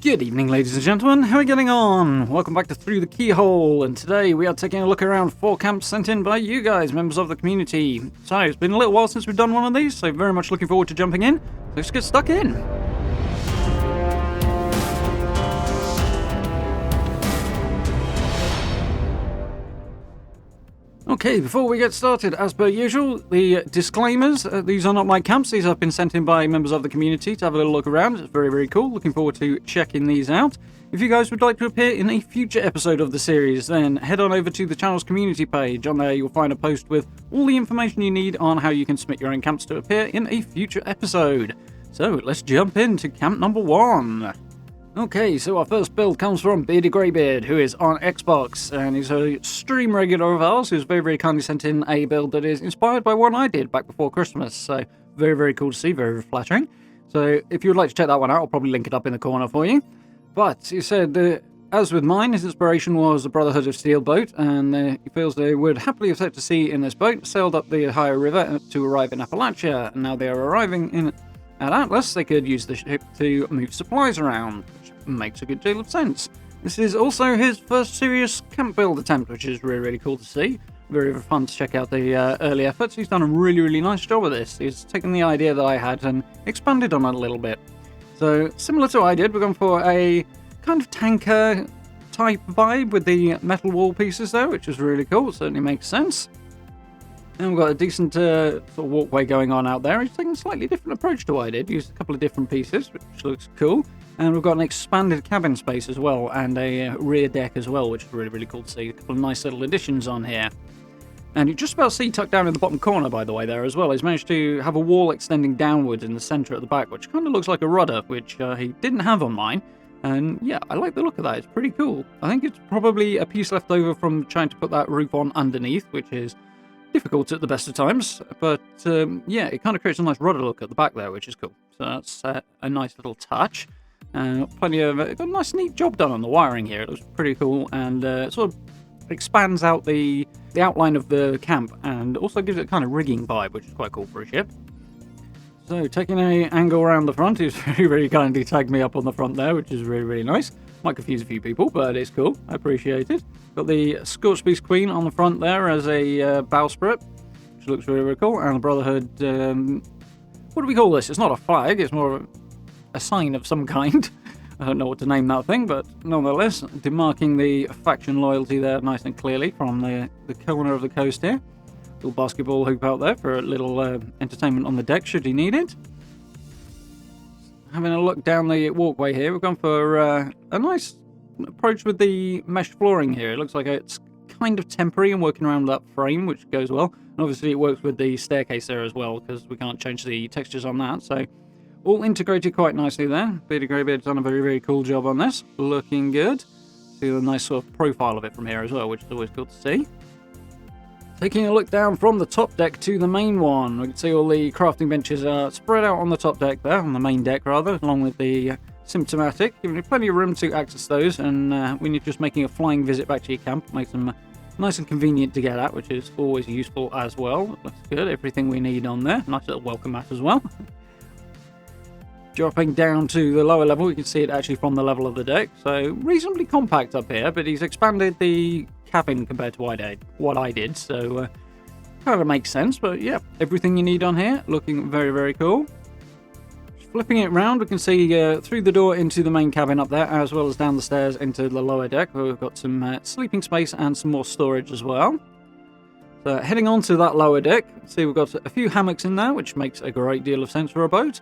Good evening, ladies and gentlemen. How are we getting on? Welcome back to Through the Keyhole, and today we are taking a look around 4 camps sent in by you guys, members of the community. So, it's been a little while since we've done one of these, so very much looking forward to jumping in. Let's get stuck in. Okay, before we get started, as per usual, the disclaimers. These are not my camps. These have been sent in by members of the community to have a little look around. It's very, very cool. Looking forward to checking these out. If you guys would like to appear in a future episode of the series, then head on over to the channel's community page. On there, you'll find a post with all the information you need on how you can submit your own camps to appear in a future episode. So, let's jump into camp number 1. Okay, so our first build comes from Bearded Greybeard, who is on Xbox, and he's a stream regular of ours, who's very, very kindly sent in a build that is inspired by one I did back before Christmas, so very, very cool to see, very, very flattering. So if you would like to check that one out, I'll probably link it up in the corner for you. But he said, as with mine, his inspiration was the Brotherhood of Steel boat, and he feels they would happily have set to sea in this boat, sailed up the Ohio River to arrive in Appalachia, and now they are arriving at Atlas. They could use the ship to move supplies around, which makes a good deal of sense. This is also his first serious camp build attempt, which is really, really cool to see. Very, very fun to check out the early efforts. He's done a really, really nice job of this. He's taken the idea that I had and expanded on it a little bit. So, similar to what I did, we're going for a kind of tanker type vibe with the metal wall pieces there, which is really cool. It certainly makes sense. And we've got a decent sort of walkway going on out there. He's taken a slightly different approach to what I did. Used a couple of different pieces, which looks cool. And we've got an expanded cabin space as well, and a rear deck as well, which is really, really cool to see. A couple of nice little additions on here. And you just about see tucked down in the bottom corner, by the way, there as well. He's managed to have a wall extending downwards in the centre at the back, which kind of looks like a rudder, which he didn't have on mine. And yeah, I like the look of that. It's pretty cool. I think it's probably a piece left over from trying to put that roof on underneath, which is difficult at the best of times, but yeah, it kind of creates a nice rudder look at the back there, which is cool. So that's a nice little touch. Plenty of got a nice, neat job done on the wiring here. It looks pretty cool, and sort of expands out the outline of the camp, and also gives it a kind of rigging vibe, which is quite cool for a ship. So, taking an angle around the front, he's very, very kindly tagged me up on the front there, which is really, really nice. Might confuse a few people, but it's cool. I appreciate it. Got the Scorched Beast Queen on the front there as a bowsprit, which looks really, really cool. And the Brotherhood, what do we call this? It's not a flag, it's more of a sign of some kind. I don't know what to name that thing, but nonetheless, demarking the faction loyalty there nice and clearly from the corner of the coast here. Little basketball hoop out there for a little entertainment on the deck should you need it. Having a look down the walkway here, we've gone for a nice approach with the mesh flooring here. It looks like it's kind of temporary and working around that frame, which goes well. And obviously it works with the staircase there as well, because we can't change the textures on that. So all integrated quite nicely there. Bearded Greybeard's done a very, very cool job on this. Looking good. See the nice sort of profile of it from here as well, which is always cool to see. Taking a look down from the top deck to the main one, we can see all the crafting benches are spread out on the top deck there, on the main deck rather, along with the symptomatic, giving you plenty of room to access those, and when you're just making a flying visit back to your camp, makes them nice and convenient to get at, which is always useful as well. Looks good, everything we need on there. Nice little welcome mat as well. Dropping down to the lower level, you can see it actually from the level of the deck, so reasonably compact up here, but he's expanded the cabin compared to what I did, so kind of makes sense. But yeah, everything you need on here, looking very, very cool. Flipping it round, we can see through the door into the main cabin up there, as well as down the stairs into the lower deck, where we've got some sleeping space and some more storage as well. So heading on to that lower deck, see we've got a few hammocks in there, which makes a great deal of sense for a boat.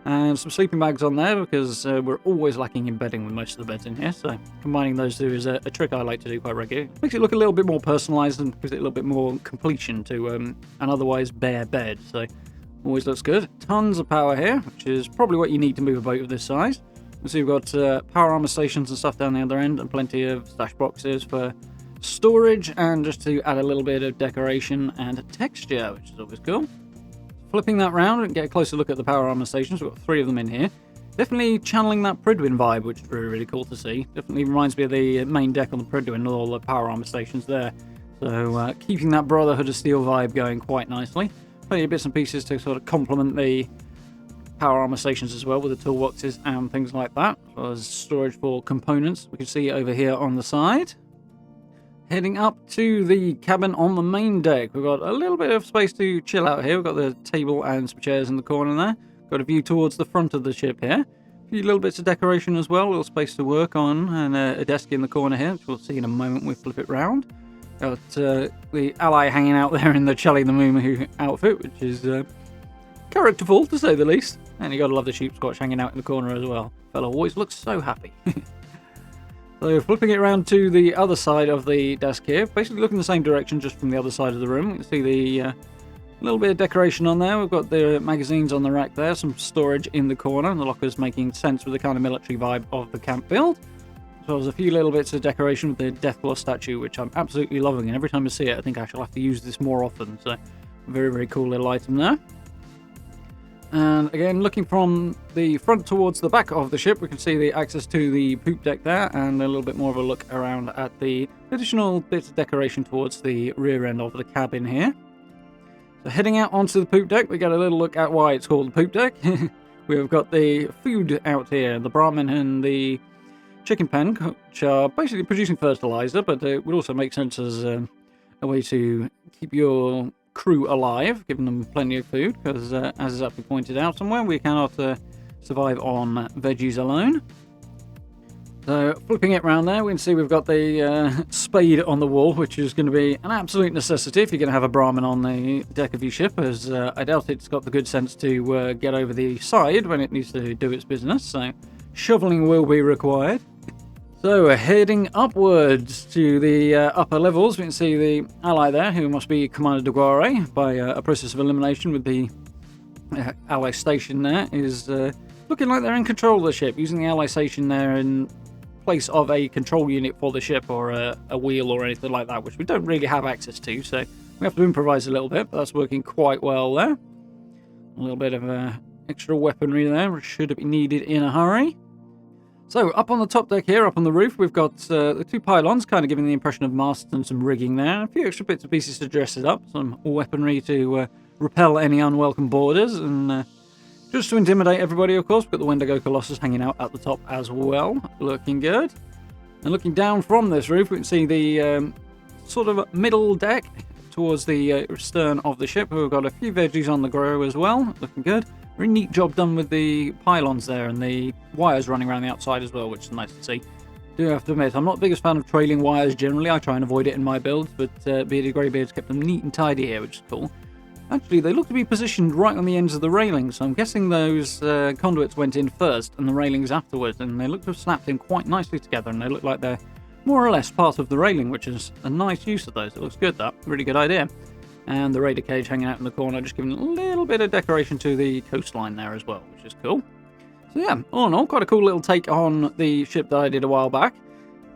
And some sleeping bags on there, because we're always lacking in bedding with most of the beds in here, so combining those two is a trick I like to do quite regularly. Makes it look a little bit more personalised and gives it a little bit more completion to an otherwise bare bed, so always looks good. Tons of power here, which is probably what you need to move a boat of this size. So we've got power armor stations and stuff down the other end, and plenty of stash boxes for storage, and just to add a little bit of decoration and texture, which is always cool. Flipping that round and get a closer look at the power armor stations. We've got 3 of them in here. Definitely channeling that Pridwin vibe, which is really, really cool to see. Definitely reminds me of the main deck on the Pridwin with all the power armor stations there. So keeping that Brotherhood of Steel vibe going quite nicely. Plenty of bits and pieces to sort of complement the power armor stations as well with the toolboxes and things like that, as well as storage for components. We can see over here on the side. Heading up to the cabin on the main deck. We've got a little bit of space to chill out here. We've got the table and some chairs in the corner there. Got a view towards the front of the ship here. A few little bits of decoration as well, a little space to work on, and a desk in the corner here, which we'll see in a moment when we flip it round. Got the ally hanging out there in the Charlie the Moo outfit, which is characterful to say the least. And you gotta love the sheep squatch hanging out in the corner as well. Fellow always looks so happy. So flipping it around to the other side of the desk here, basically looking the same direction just from the other side of the room. You can see the little bit of decoration on there. We've got the magazines on the rack there, some storage in the corner, and the lockers making sense with the kind of military vibe of the camp build. As well as a few little bits of decoration with the Deathclaw statue, which I'm absolutely loving, and every time I see it I think I shall have to use this more often. So very, very cool little item there. And again, looking from the front towards the back of the ship, we can see the access to the poop deck there, and a little bit more of a look around at the additional bits of decoration towards the rear end of the cabin here. So heading out onto the poop deck, we get a little look at why it's called the poop deck. We've got the food out here, the Brahmin and the chicken pen, which are basically producing fertilizer, but it would also make sense as a way to keep your crew alive, giving them plenty of food, because as is aptly pointed out somewhere, we cannot survive on veggies alone. So flipping it around there, we can see we've got the spade on the wall, which is going to be an absolute necessity if you're going to have a Brahmin on the deck of your ship, as I doubt it's got the good sense to get over the side when it needs to do its business, so shoveling will be required. So, heading upwards to the upper levels, we can see the ally there, who must be Commander Deguare, by a process of elimination with the ally station there, is looking like they're in control of the ship, using the ally station there in place of a control unit for the ship, or a wheel or anything like that, which we don't really have access to, so we have to improvise a little bit, but that's working quite well there. A little bit of extra weaponry there, which should be needed in a hurry. So, up on the top deck here, up on the roof, we've got the two pylons, kind of giving the impression of masts and some rigging there. A few extra bits and pieces to dress it up. Some weaponry to repel any unwelcome boarders. And just to intimidate everybody, of course, we've got the Wendigo Colossus hanging out at the top as well. Looking good. And looking down from this roof, we can see the sort of middle deck towards the stern of the ship. We've got a few veggies on the grow as well. Looking good. Very neat job done with the pylons there and the wires running around the outside as well, which is nice to see. Do have to admit, I'm not the biggest fan of trailing wires generally. I try and avoid it in my builds, but Bearded Greybeard's kept them neat and tidy here, which is cool. Actually, they look to be positioned right on the ends of the railings, so I'm guessing those conduits went in first and the railings afterwards, and they look to have snapped in quite nicely together, and they look like they're more or less part of the railing, which is a nice use of those. It looks good, that. Really good idea. And the raider cage hanging out in the corner, just giving a little bit of decoration to the coastline there as well, which is cool. So yeah, all in all, quite a cool little take on the ship that I did a while back.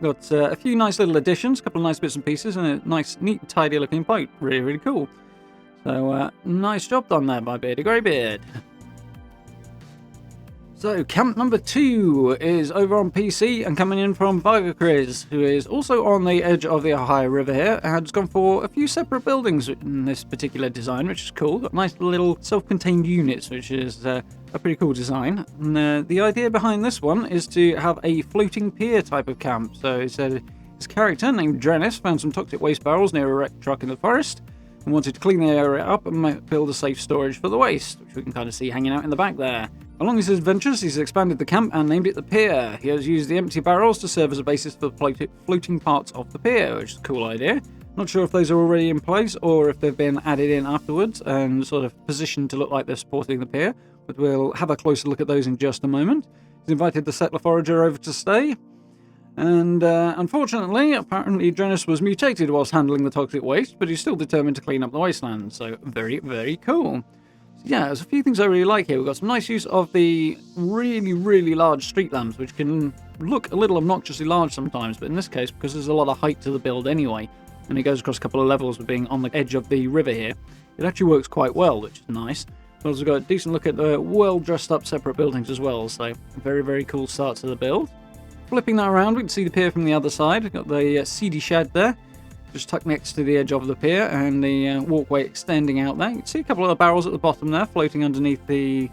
Got a few nice little additions, a couple of nice bits and pieces, and a nice, neat, tidy looking boat. Really, really cool. So, nice job done there by Bearded Greybeard. So, camp number 2 is over on PC and coming in from Chris, who is also on the edge of the Ohio River here, and has gone for a few separate buildings in this particular design, which is cool. Got nice little self-contained units, which is a pretty cool design. And the idea behind this one is to have a floating pier type of camp. So, he said his character, named Drennis, found some toxic waste barrels near a wrecked truck in the forest, and wanted to clean the area up and build a safe storage for the waste, which we can kind of see hanging out in the back there. Along his adventures, he's expanded the camp and named it the pier. He has used the empty barrels to serve as a basis for the floating parts of the pier, which is a cool idea. Not sure if those are already in place or if they've been added in afterwards and sort of positioned to look like they're supporting the pier, but we'll have a closer look at those in just a moment. He's invited the settler forager over to stay, and unfortunately, apparently Drennis was mutated whilst handling the toxic waste, but he's still determined to clean up the wasteland, so very, very cool. Yeah, there's a few things I really like here. We've got some nice use of the really, really large street lamps, which can look a little obnoxiously large sometimes, but in this case, because there's a lot of height to the build anyway, and it goes across a couple of levels with being on the edge of the river here, it actually works quite well, which is nice. We've also got a decent look at the well-dressed-up separate buildings as well, so very, very cool start to the build. Flipping that around, we can see the pier from the other side. We've got the seedy shed there, just tucked next to the edge of the pier, and the walkway extending out there. You can see a couple of the barrels at the bottom there, floating underneath the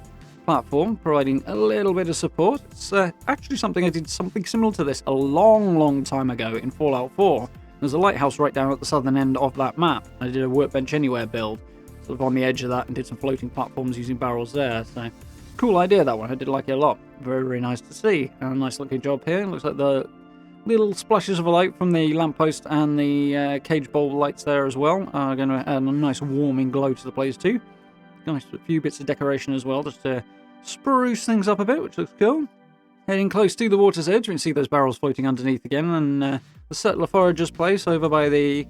platform, providing a little bit of support. It's actually something I did something similar to this a long time ago in Fallout 4. There's a lighthouse right down at the southern end of that map. I did a workbench anywhere build, sort of on the edge of that, and did some floating platforms using barrels there. So, cool idea, that one. I did like it a lot. Very nice to see. And a nice looking job here. Looks like the little splashes of light from the lamppost and the cage bowl lights there as well are going to add a nice warming glow to the place too. Nice few bits of decoration as well, just to spruce things up a bit, which looks cool. Heading close to the water's edge, we can see those barrels floating underneath again, and the settler forager's place over by the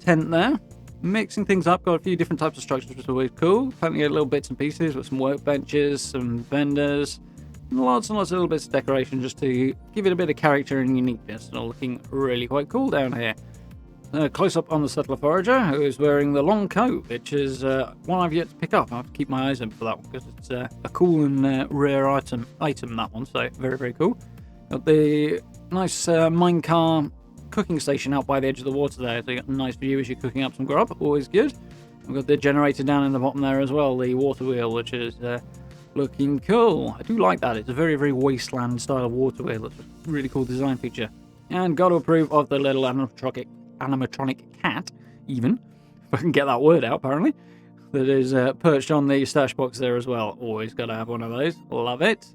tent there. Mixing things up, got a few different types of structures, which is always cool. Plenty of little bits and pieces with some workbenches, some vendors, lots and lots of little bits of decoration just to give it a bit of character and uniqueness. And all looking really quite cool down here. Close up on the settler forager, who is wearing the long coat, which is one I've yet to pick up. I have to keep my eyes open for that one because it's a cool and rare item, that one. So very cool. Got the nice minecar cooking station out by the edge of the water there, so you got a nice view as you're cooking up some grub. Always good. We've got the generator down in the bottom there as well, the water wheel, which is looking cool. I do like that. It's a very wasteland style water wheel. It's a really cool design feature. And got to approve of the little animatronic cat, even, if I can get that word out, apparently, that is perched on the stash box there as well. Always got to have one of those. Love it.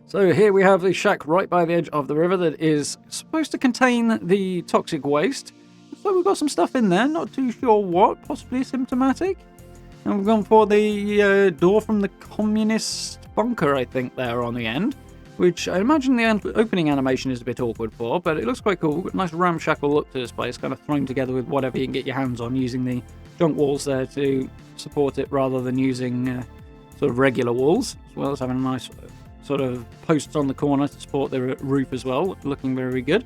So here we have the shack right by the edge of the river that is supposed to contain the toxic waste. So we've got some stuff in there, not too sure what, possibly symptomatic. And we've gone for the door from the communist bunker, I think, there on the end, which I imagine the opening animation is a bit awkward for, but it looks quite cool. Got a nice ramshackle look to this place, kind of thrown together with whatever you can get your hands on, using the junk walls there to support it rather than using sort of regular walls, as well as having a nice sort of posts on the corner to support the roof as well, looking very good.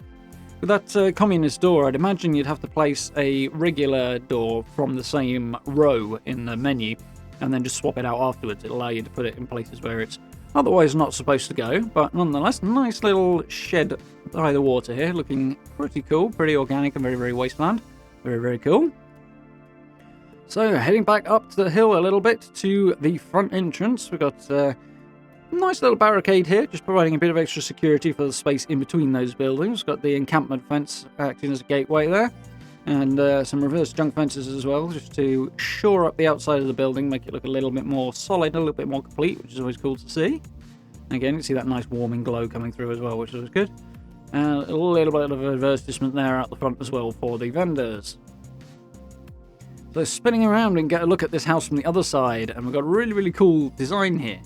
With that communist door, I'd imagine you'd have to place a regular door from the same row in the menu, and then just swap it out afterwards. It'll allow you to put it in places where it's otherwise not supposed to go, but nonetheless, nice little shed by the water here, looking pretty cool, pretty organic and very wasteland. Very cool. So, heading back up to the hill a little bit to the front entrance, we've got a nice little barricade here, just providing a bit of extra security for the space in between those buildings. Got the encampment fence acting as a gateway there, and some reverse junk fences as well, just to shore up the outside of the building, make it look a little bit more solid, a little bit more complete, which is always cool to see. Again, you can see that nice warming glow coming through as well, which is always good. And a little bit of advertisement there out the front as well for the vendors. So spinning around and get a look at this house from the other side, and we've got a really cool design here.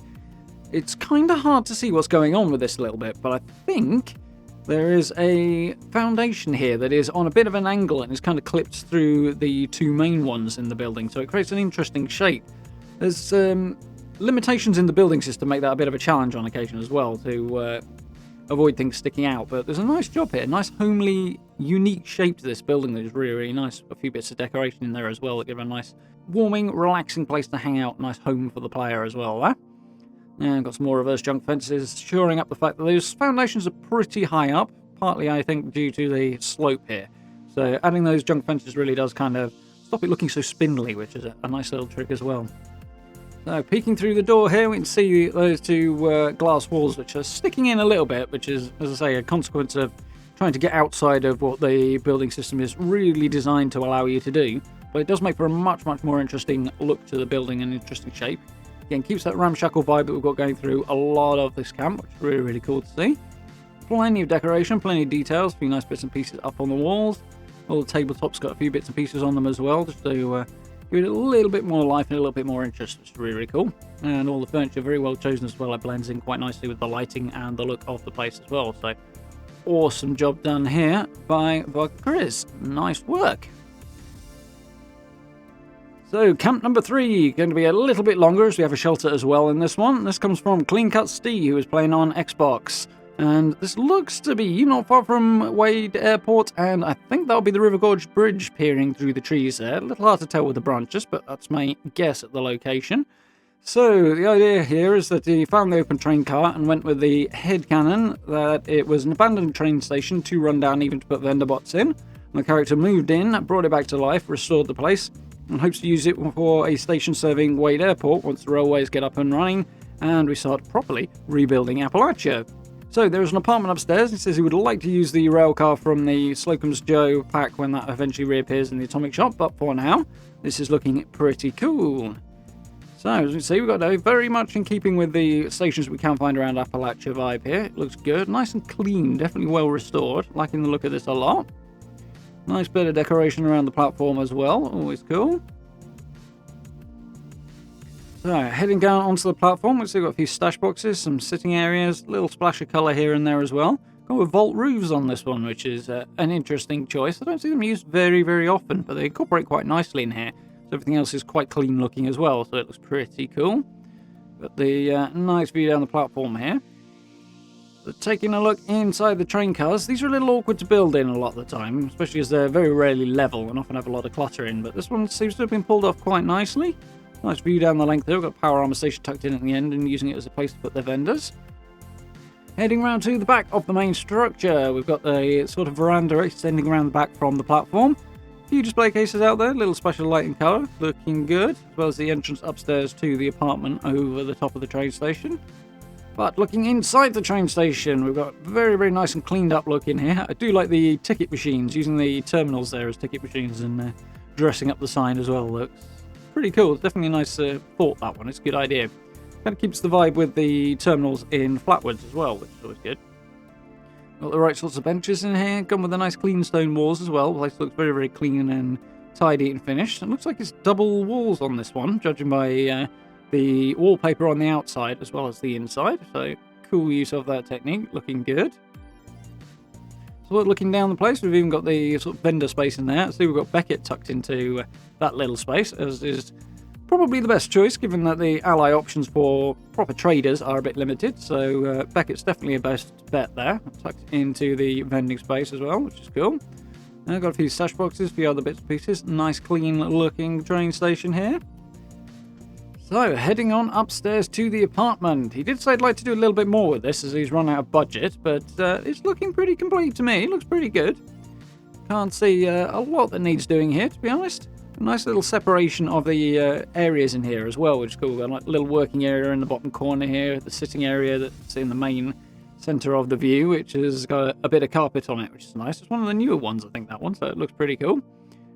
It's kind of hard to see what's going on with this a little bit, but I think there is a foundation here that is on a bit of an angle and is kind of clipped through the two main ones in the building, so it creates an interesting shape. There's limitations in the building system make that a bit of a challenge on occasion as well, to avoid things sticking out, but there's a nice job here, nice homely, unique shape to this building that is really nice. A few bits of decoration in there as well that give a nice, warming, relaxing place to hang out, nice home for the player as well there. And got some more reverse junk fences, shoring up the fact that those foundations are pretty high up, partly I think due to the slope here. So adding those junk fences really does kind of stop it looking so spindly, which is a nice little trick as well. So peeking through the door here, we can see those two glass walls which are sticking in a little bit, which is, as I say, a consequence of trying to get outside of what the building system is really designed to allow you to do. But it does make for a much more interesting look to the building and interesting shape. Again, keeps that ramshackle vibe that we've got going through a lot of this camp, which is really cool to see. Plenty of decoration, plenty of details, a few nice bits and pieces up on the walls. All the tabletop's got a few bits and pieces on them as well, just to give it a little bit more life and a little bit more interest, which is really cool. And all the furniture very well chosen as well. It blends in quite nicely with the lighting and the look of the place as well. So, awesome job done here by Chris. Nice work. So, camp number 3, going to be a little bit longer as we have a shelter as well in this one. This comes from Clean Cut Steve, who is playing on Xbox. And this looks to be not far from Wade Airport, and I think that'll be the River Gorge Bridge peering through the trees there. A little hard to tell with the branches, but that's my guess at the location. So, the idea here is that he found the open train car and went with the headcanon that it was an abandoned train station, too run down even to put vendor bots in. And the character moved in, brought it back to life, restored the place, and hopes to use it for a station serving Wade Airport once the railways get up and running and we start properly rebuilding Appalachia. So there's an apartment upstairs. He says he would like to use the rail car from the Slocum's Joe pack when that eventually reappears in the Atomic Shop, but for now, this is looking pretty cool. So, as you can see, we've got a very much in keeping with the stations we can find around Appalachia vibe here. It looks good, nice and clean, definitely well restored. Liking the look of this a lot. Nice bit of decoration around the platform as well, always cool. So, heading down onto the platform, we've got a few stash boxes, some sitting areas, a little splash of colour here and there as well. Got with vault roofs on this one, which is an interesting choice. I don't see them used very, very often, but they incorporate quite nicely in here. So everything else is quite clean looking as well, so it looks pretty cool. Got the nice view down the platform here. So taking a look inside the train cars, these are a little awkward to build in a lot of the time, especially as they're very rarely level and often have a lot of clutter in, but this one seems to have been pulled off quite nicely. Nice view down the length there. We've got a power armor station tucked in at the end and using it as a place to put their vendors. Heading around to the back of the main structure, we've got a sort of veranda extending around the back from the platform. A few display cases out there, little special lighting colour, looking good, as well as the entrance upstairs to the apartment over the top of the train station. But looking inside the train station, we've got very, very nice and cleaned up look in here. I do like the ticket machines, using the terminals there as ticket machines and dressing up the sign as well. Looks pretty cool. It's definitely a nice thought, that one. It's a good idea. Kind of keeps the vibe with the terminals in flatwoods as well, which is always good. Got the right sorts of benches in here. Gone with the nice clean stone walls as well. The place looks very, very clean and tidy and finished. It looks like it's double walls on this one, judging by the wallpaper on the outside as well as the inside. So cool use of that technique. Looking good. So looking down the place, we've even got the sort of vendor space in there. So we've got Beckett tucked into that little space, as is probably the best choice, given that the ally options for proper traders are a bit limited. So Beckett's definitely a best bet there. Tucked into the vending space as well, which is cool. I've got a few stash boxes, a few other bits and pieces. Nice clean looking train station here. So, heading on upstairs to the apartment. He did say he'd like to do a little bit more with this as he's run out of budget, but it's looking pretty complete to me. It looks pretty good. Can't see a lot that needs doing here, to be honest. A nice little separation of the areas in here as well, which is cool. Got like a little working area in the bottom corner here, the sitting area that's in the main centre of the view, which has got a bit of carpet on it, which is nice. It's one of the newer ones, I think, that one, so it looks pretty cool.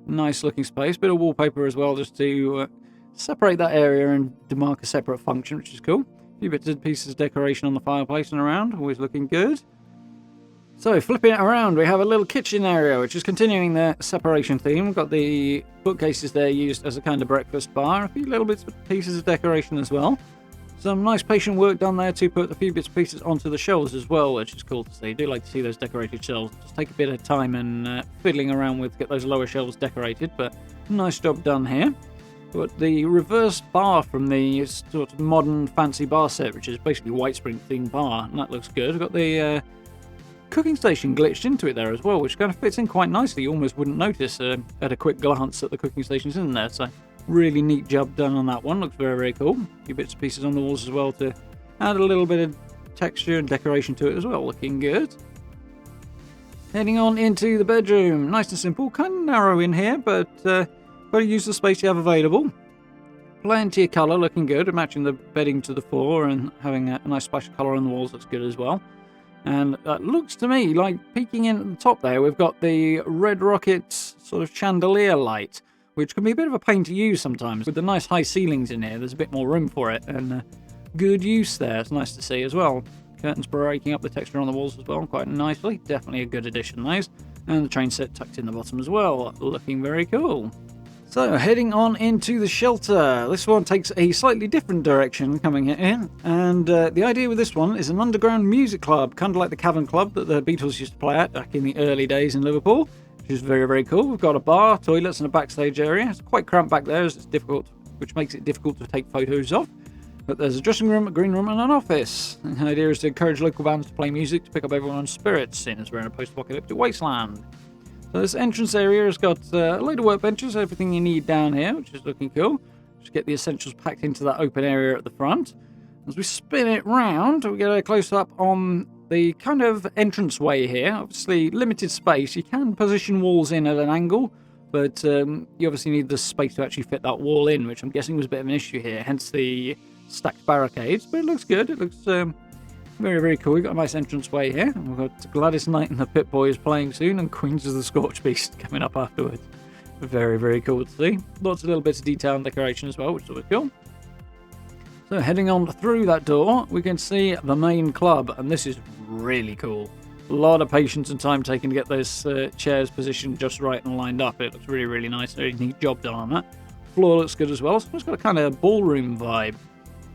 Nice looking space. Bit of wallpaper as well, just to separate that area and demark a separate function, which is cool. A few bits and pieces of decoration on the fireplace and around, always looking good. So, flipping it around, we have a little kitchen area, which is continuing the separation theme. We've got the bookcases there used as a kind of breakfast bar. A few little bits and pieces of decoration as well. Some nice patient work done there to put a few bits and pieces onto the shelves as well, which is cool to see. I do like to see those decorated shelves. Just take a bit of time and fiddling around with to get those lower shelves decorated, but nice job done here. But the reverse bar from the sort of modern fancy bar set, which is basically White Spring themed bar, and that looks good. We've got the cooking station glitched into it there as well, which kind of fits in quite nicely. You almost wouldn't notice at a quick glance that the cooking station's in there. So really neat job done on that one. Looks very, very cool. A few bits and pieces on the walls as well to add a little bit of texture and decoration to it as well. Looking good. Heading on into the bedroom. Nice and simple. Kind of narrow in here, but got to use the space you have available. Plenty of colour, looking good. Matching the bedding to the floor and having a nice splash of colour on the walls looks good as well. And it looks to me like peeking in at the top there, we've got the Red Rocket sort of chandelier light, which can be a bit of a pain to use sometimes. With the nice high ceilings in here, there's a bit more room for it, and good use there. It's nice to see as well. Curtains breaking up the texture on the walls as well quite nicely. Definitely a good addition, those. And the train set tucked in the bottom as well. Looking very cool. So, heading on into the shelter. This one takes a slightly different direction coming in, and the idea with this one is an underground music club, kind of like the Cavern Club that the Beatles used to play at back in the early days in Liverpool, which is very, very cool. We've got a bar, toilets, and a backstage area. It's quite cramped back there, as it's difficult, which makes it difficult to take photos of. But there's a dressing room, a green room, and an office. And the idea is to encourage local bands to play music to pick up everyone's spirits, seeing as we're in a post-apocalyptic wasteland. So this entrance area has got a load of workbenches, everything you need down here, which is looking cool. Just get the essentials packed into that open area at the front. As we spin it round, we get a close-up on the kind of entranceway here. Obviously, limited space. You can position walls in at an angle, but you obviously need the space to actually fit that wall in, which I'm guessing was a bit of an issue here, hence the stacked barricades. But it looks good. It looks very, very cool. We've got a nice entranceway here. We've got Gladys Knight and the Pit Boys playing soon, and Queens of the Scorch Beast coming up afterwards. Very, very cool to see. Lots of little bits of detail and decoration as well, which is always cool. So heading on through that door, we can see the main club, and this is really cool. A lot of patience and time taken to get those chairs positioned just right and lined up. It looks really, really nice. Very neat job done on that. Floor looks good as well. So it's got a kind of ballroom vibe.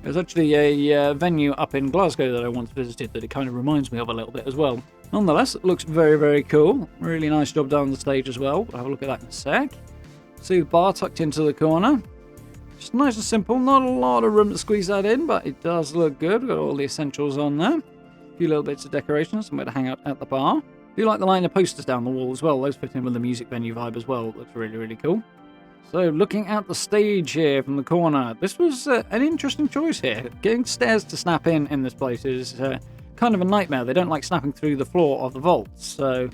There's actually a venue up in Glasgow that I once visited that it kind of reminds me of a little bit as well. Nonetheless, it looks very, very cool. Really nice job done on the stage as well. We'll have a look at that in a sec. See the bar tucked into the corner. Just nice and simple. Not a lot of room to squeeze that in, but it does look good. We've got all the essentials on there. A few little bits of decoration, somewhere to hang out at the bar. I do like the line of posters down the wall as well. Those fit in with the music venue vibe as well. It looks really, really cool. So looking at the stage here from the corner, this was an interesting choice here. Getting stairs to snap in this place is kind of a nightmare. They don't like snapping through the floor of the vaults. So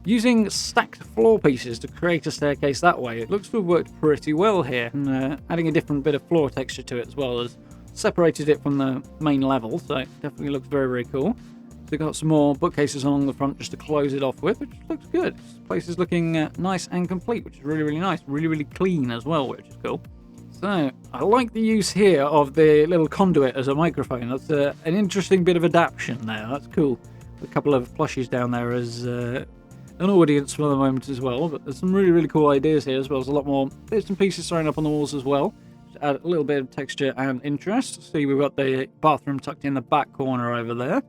using stacked floor pieces to create a staircase that way, it looks to have worked pretty well here. And adding a different bit of floor texture to it as well as separated it from the main level. So it definitely looks very, very cool. So we've got some more bookcases along the front just to close it off with, which looks good. This place is looking nice and complete, which is really, really nice. Really, really clean as well, which is cool. So I like the use here of the little conduit as a microphone. That's an interesting bit of adaptation there. That's cool. A couple of plushies down there as an audience for the moment as well. But there's some really, really cool ideas here as well. There's a lot more bits and pieces thrown up on the walls as well. To add a little bit of texture and interest. See, we've got the bathroom tucked in the back corner over there.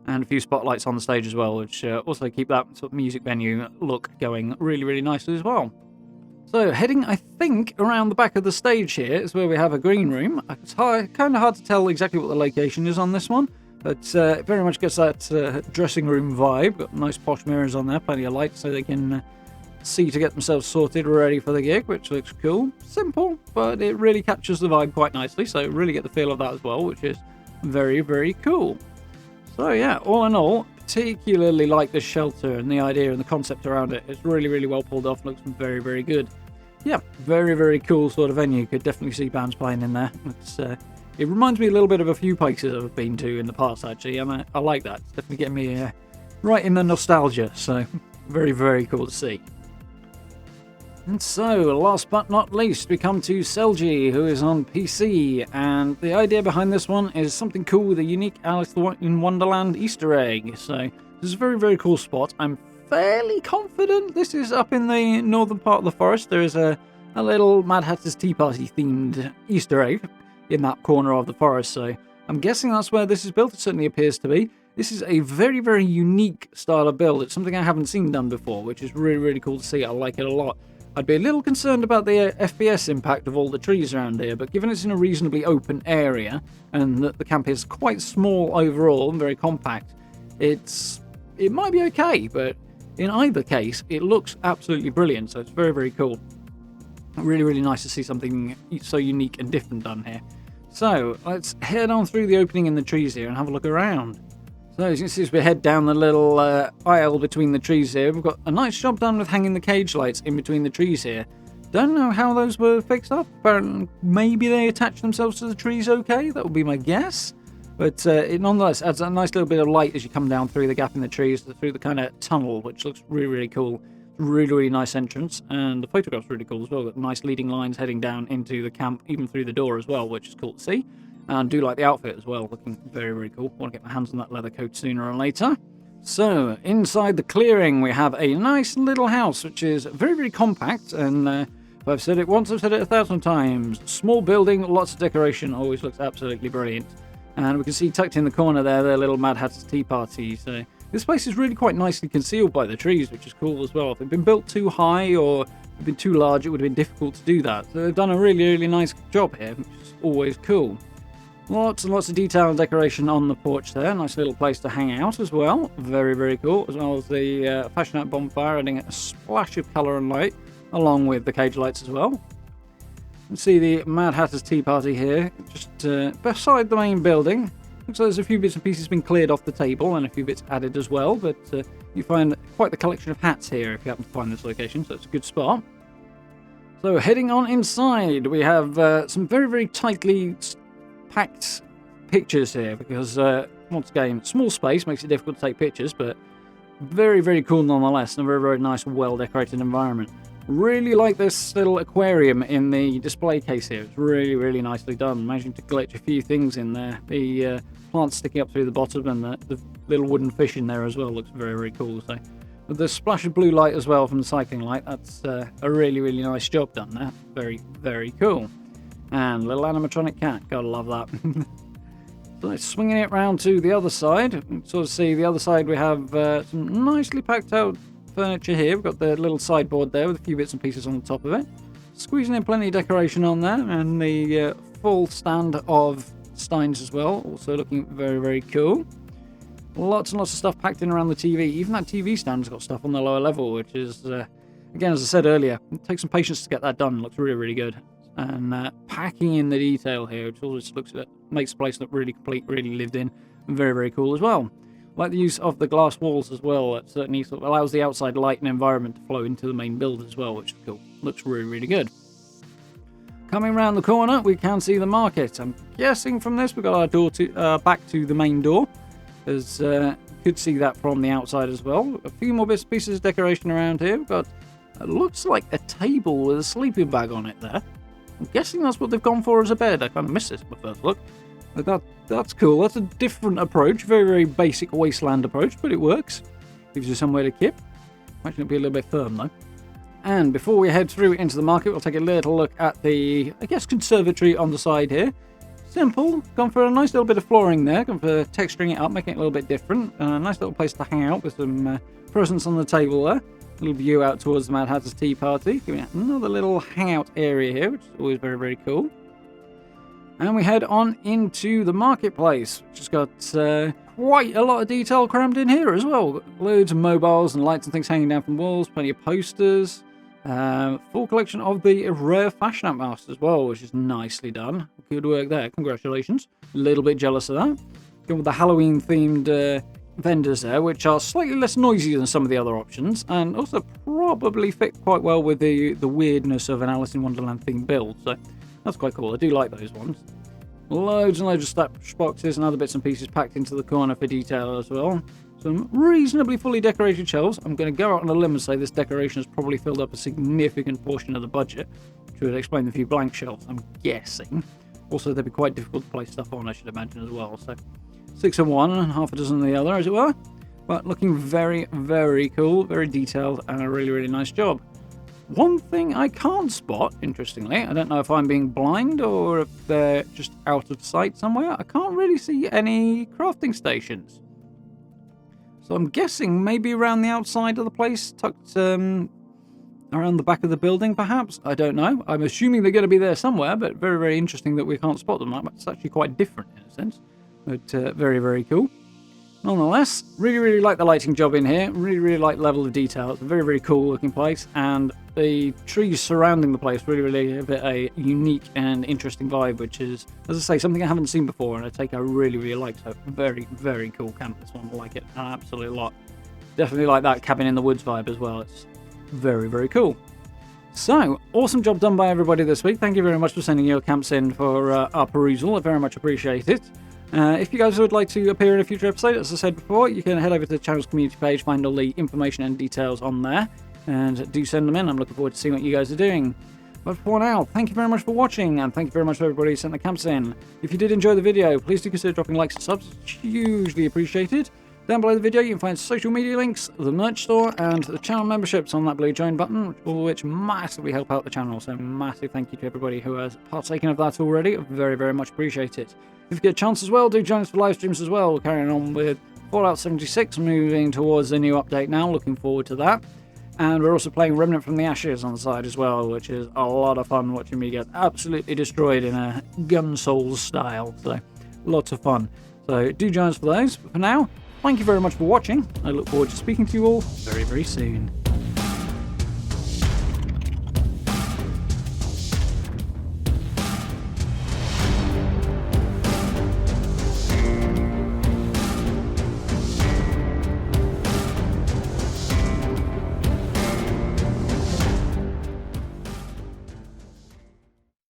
And a few spotlights on the stage as well, which also keep that sort of music venue look going really, really nicely as well. So heading, I think, around the back of the stage here is where we have a green room. It's kind of hard to tell exactly what the location is on this one, but it very much gets that dressing room vibe. Got nice posh mirrors on there, plenty of light so they can see to get themselves sorted, ready for the gig, which looks cool. Simple, but it really captures the vibe quite nicely, so really get the feel of that as well, which is very, very cool. So yeah, all in all, particularly like the shelter and the idea and the concept around it. It's really, really well pulled off. Looks very, very good. Yeah, very, very cool sort of venue. Could definitely see bands playing in there. It reminds me a little bit of a few places I've been to in the past, actually, and I like that. It's definitely getting me right in the nostalgia. So very, very cool to see. And so, last but not least, we come to Selji, who is on PC, and the idea behind this one is something cool with a unique Alice in Wonderland Easter egg. So, this is a very, very cool spot. I'm fairly confident this is up in the northern part of the forest. There is a little Mad Hatter's Tea Party themed Easter egg in that corner of the forest, so I'm guessing that's where this is built. It certainly appears to be. This is a very, very unique style of build. It's something I haven't seen done before, which is really, really cool to see. I like it a lot. I'd be a little concerned about the FPS impact of all the trees around here, but given it's in a reasonably open area and that the camp is quite small overall and very compact, it might be okay, but in either case, it looks absolutely brilliant, so it's very, very cool. Really, really nice to see something so unique and different done here. So, let's head on through the opening in the trees here and have a look around. So as you can see, as we head down the little aisle between the trees here, we've got a nice job done with hanging the cage lights in between the trees here. Don't know how those were fixed up. Apparently, maybe they attach themselves to the trees okay. That would be my guess. But it nonetheless adds a nice little bit of light as you come down through the gap in the trees, through the kind of tunnel, which looks really, really cool. Really, really nice entrance. And the photograph's really cool as well. Got nice leading lines heading down into the camp, even through the door as well, which is cool to see. And I do like the outfit as well, looking very, very cool. Want to get my hands on that leather coat sooner or later. So, inside the clearing, we have a nice little house, which is very, very compact. And if I've said it once, I've said it 1,000 times. Small building, lots of decoration, always looks absolutely brilliant. And we can see tucked in the corner there, their little Mad Hatter's Tea Party. So, this place is really quite nicely concealed by the trees, which is cool as well. If it'd been built too high or it'd been too large, it would have been difficult to do that. So, they've done a really, really nice job here, which is always cool. Lots and lots of detail and decoration on the porch there. Nice little place to hang out as well. Very, very cool. As well as the fashionette bonfire, adding a splash of colour and light, along with the cage lights as well. You can see the Mad Hatter's Tea Party here, just beside the main building. Looks like there's a few bits and pieces been cleared off the table and a few bits added as well, but you find quite the collection of hats here if you happen to find this location, so it's a good spot. So heading on inside, we have some very, very tightly packed pictures here because, once again, small space makes it difficult to take pictures, but very, very cool nonetheless, and a very, very nice, well-decorated environment. Really like this little aquarium in the display case here. It's really, really nicely done. Managing to glitch a few things in there. The plants sticking up through the bottom and the little wooden fish in there as well looks very, very cool. So, with the splash of blue light as well from the cycling light, that's a really, really nice job done there. Very, very cool. And little animatronic cat. Gotta love that. So swinging it round to the other side. You can sort of see the other side we have some nicely packed out furniture here. We've got the little sideboard there with a few bits and pieces on the top of it. Squeezing in plenty of decoration on there, and the full stand of steins as well. Also looking very, very cool. Lots and lots of stuff packed in around the TV. Even that TV stand's got stuff on the lower level, which is, again, as I said earlier, it takes some patience to get that done. It looks really, really good. And packing in the detail here, which always makes the place look really complete, really lived in. Very, very cool as well. Like the use of the glass walls as well. It certainly sort of allows the outside light and environment to flow into the main build as well, which is cool. Looks really, really good. Coming around the corner, we can see the market. I'm guessing from this we've got our door to back to the main door, as you could see that from the outside as well. A few more bits and pieces of decoration around here. We've got, it looks like a table with a sleeping bag on it there. I'm guessing that's what they've gone for as a bed. I kind of missed this at the first look. But that's cool. That's a different approach. Very, very basic wasteland approach, but it works. Gives you somewhere to keep. Might be a little bit firm, though. And before we head through into the market, we'll take a little look at the, I guess, conservatory on the side here. Simple. Gone for a nice little bit of flooring there. Gone for texturing it up, making it a little bit different. A nice little place to hang out with some presents on the table there. A little view out towards the Mad Hatter's tea party. Giving it another little hangout area here, which is always very, very cool. And we head on into the marketplace, which has got quite a lot of detail crammed in here as well. Loads of mobiles and lights and things hanging down from walls, plenty of posters. Full collection of the rare fashion app mask as well, which is nicely done. Good work there, congratulations. A little bit jealous of that. Going with the Halloween themed vendors there, which are slightly less noisy than some of the other options, and also probably fit quite well with the weirdness of an Alice in Wonderland themed build. So that's quite cool. I do like those ones. Loads and loads of stash boxes and other bits and pieces packed into the corner for detail as well. Some reasonably fully decorated shelves. I'm going to go out on a limb and say this decoration has probably filled up a significant portion of the budget, which would explain the few blank shelves, I'm guessing. Also, they'd be quite difficult to place stuff on, I should imagine, as well. So 6 of one and half a dozen of the other, as it were. But looking very, very cool, very detailed, and a really, really nice job. One thing I can't spot, interestingly, I don't know if I'm being blind or if they're just out of sight somewhere, I can't really see any crafting stations. So I'm guessing maybe around the outside of the place, tucked around the back of the building perhaps? I don't know. I'm assuming they're going to be there somewhere, but very, very interesting that we can't spot them. It's actually quite different in a sense, but very, very cool. Nonetheless, really, really like the lighting job in here. Really, really like the level of detail. It's a very, very cool looking place, and the trees surrounding the place really, really give it a unique and interesting vibe, which is, as I say, something I haven't seen before, and I really, really like. So very, very cool camp. This one, I like it an absolute lot. Definitely like that cabin in the woods vibe as well. It's very, very cool. So, awesome job done by everybody this week. Thank you very much for sending your camps in for our perusal. I very much appreciate it. If you guys would like to appear in a future episode, as I said before, you can head over to the channel's community page, find all the information and details on there, and do send them in. I'm looking forward to seeing what you guys are doing. But for now, thank you very much for watching, and thank you very much for everybody who sent the camps in. If you did enjoy the video, please do consider dropping likes and subs. It's hugely appreciated. Down below the video, you can find social media links, the merch store, and the channel memberships on that blue join button, all of which massively help out the channel. So massive thank you to everybody who has partaken of that already. Very, very much appreciate it. If you get a chance as well, do join us for live streams as well. We're carrying on with Fallout 76, moving towards the new update now. Looking forward to that. And we're also playing Remnant from the Ashes on the side as well, which is a lot of fun watching me get absolutely destroyed in a Gun Souls style. So lots of fun. So do join us for those. But for now, thank you very much for watching. I look forward to speaking to you all very, very soon.